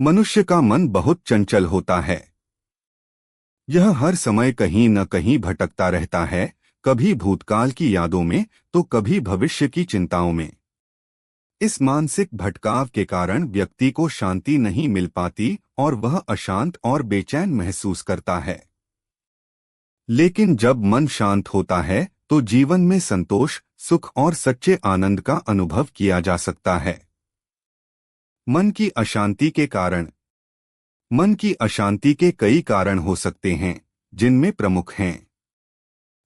मनुष्य का मन बहुत चंचल होता है। यह हर समय कहीं न कहीं भटकता रहता है, कभी भूतकाल की यादों में तो कभी भविष्य की चिंताओं में। इस मानसिक भटकाव के कारण व्यक्ति को शांति नहीं मिल पाती और वह अशांत और बेचैन महसूस करता है। लेकिन जब मन शांत होता है तो जीवन में संतोष, सुख और सच्चे आनंद का अनुभव किया जा सकता है। मन की अशांति के कारण। मन की अशांति के कई कारण हो सकते हैं, जिनमें प्रमुख हैं।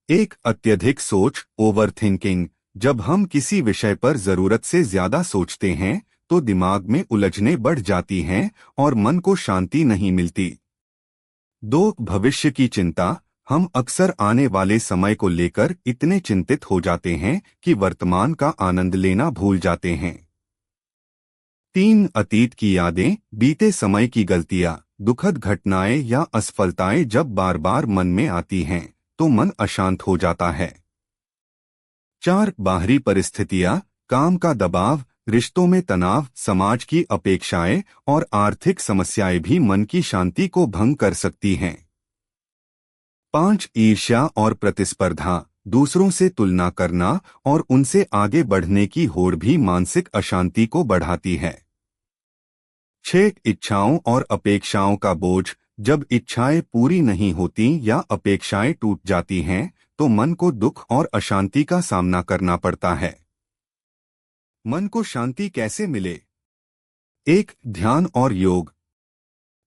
एक, अत्यधिक सोच, ओवरथिंकिंग। जब हम किसी विषय पर जरूरत से ज्यादा सोचते हैं तो दिमाग में उलझनें बढ़ जाती हैं और मन को शांति नहीं मिलती। दो, भविष्य की चिंता। हम अक्सर आने वाले समय को लेकर इतने चिंतित हो जाते हैं कि वर्तमान का आनंद लेना भूल जाते हैं। तीन, अतीत की यादें। बीते समय की गलतियां, दुखद घटनाएं या असफलताएं जब बार बार मन में आती हैं तो मन अशांत हो जाता है। चार, बाहरी परिस्थितियां। काम का दबाव, रिश्तों में तनाव, समाज की अपेक्षाएं और आर्थिक समस्याएं भी मन की शांति को भंग कर सकती हैं। पांच, ईर्ष्या और प्रतिस्पर्धा। दूसरों से तुलना करना और उनसे आगे बढ़ने की होड़ भी मानसिक अशांति को बढ़ाती है। छह, इच्छाओं और अपेक्षाओं का बोझ। जब इच्छाएं पूरी नहीं होती या अपेक्षाएं टूट जाती हैं तो मन को दुख और अशांति का सामना करना पड़ता है। मन को शांति कैसे मिले? एक, ध्यान और योग।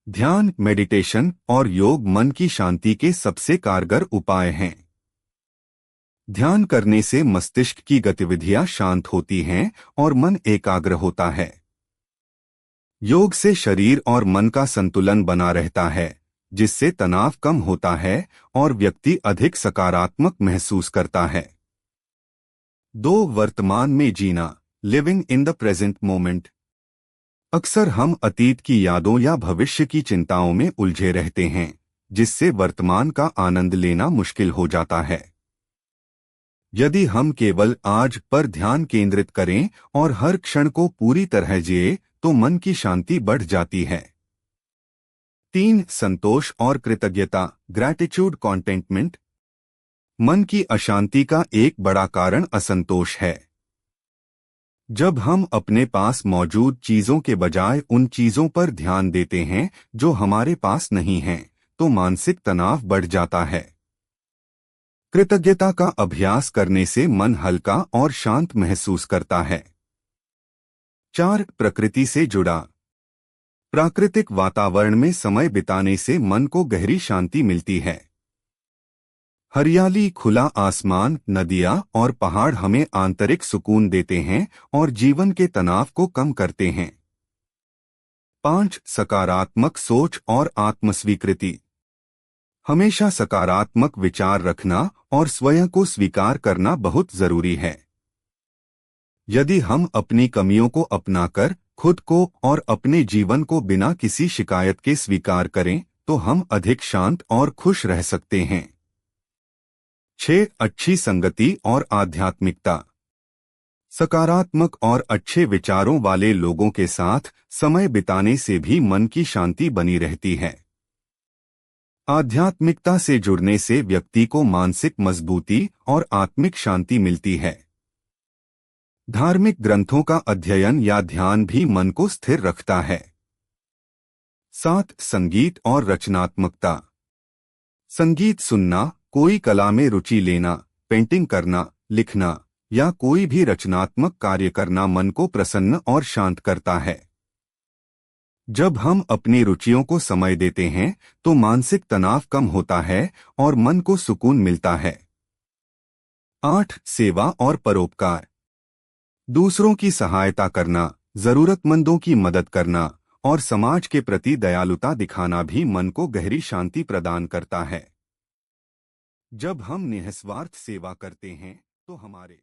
ध्यान, मेडिटेशन और योग मन की शांति के सबसे कारगर उपाय हैं। ध्यान करने से मस्तिष्क की गतिविधियां शांत होती हैं और मन एकाग्र होता है। योग से शरीर और मन का संतुलन बना रहता है, जिससे तनाव कम होता है और व्यक्ति अधिक सकारात्मक महसूस करता है। दो, वर्तमान में जीना, living in the present moment. अक्सर हम अतीत की यादों या भविष्य की चिंताओं में उलझे रहते हैं, जिससे वर्तमान का आनंद लेना मुश्किल हो जाता है। यदि हम केवल आज पर ध्यान केंद्रित करें और हर क्षण को पूरी तरह जिए तो मन की शांति बढ़ जाती है। तीन, संतोष और कृतज्ञता, ग्रैटिट्यूड कॉन्टेंटमेंट। मन की अशांति का एक बड़ा कारण असंतोष है। जब हम अपने पास मौजूद चीजों के बजाय उन चीजों पर ध्यान देते हैं जो हमारे पास नहीं हैं, तो मानसिक तनाव बढ़ जाता है। कृतज्ञता का अभ्यास करने से मन हल्का और शांत महसूस करता है। चार, प्रकृति से जुड़ा। प्राकृतिक वातावरण में समय बिताने से मन को गहरी शांति मिलती है। हरियाली, खुला आसमान, नदियां और पहाड़ हमें आंतरिक सुकून देते हैं और जीवन के तनाव को कम करते हैं। पांच, सकारात्मक सोच और आत्मस्वीकृति। हमेशा सकारात्मक विचार रखना और स्वयं को स्वीकार करना बहुत जरूरी है। यदि हम अपनी कमियों को अपनाकर खुद को और अपने जीवन को बिना किसी शिकायत के स्वीकार करें तो हम अधिक शांत और खुश रह सकते हैं। छह, अच्छी संगति और आध्यात्मिकता। सकारात्मक और अच्छे विचारों वाले लोगों के साथ समय बिताने से भी मन की शांति बनी रहती है। आध्यात्मिकता से जुड़ने से व्यक्ति को मानसिक मजबूती और आत्मिक शांति मिलती है। धार्मिक ग्रंथों का अध्ययन या ध्यान भी मन को स्थिर रखता है। सात, संगीत और रचनात्मकता। संगीत सुनना, कोई कला में रुचि लेना, पेंटिंग करना, लिखना या कोई भी रचनात्मक कार्य करना मन को प्रसन्न और शांत करता है। जब हम अपनी रुचियों को समय देते हैं तो मानसिक तनाव कम होता है और मन को सुकून मिलता है। आठ, सेवा और परोपकार। दूसरों की सहायता करना, जरूरतमंदों की मदद करना और समाज के प्रति दयालुता दिखाना भी मन को गहरी शांति प्रदान करता है। जब हम निस्वार्थ सेवा करते हैं तो हमारे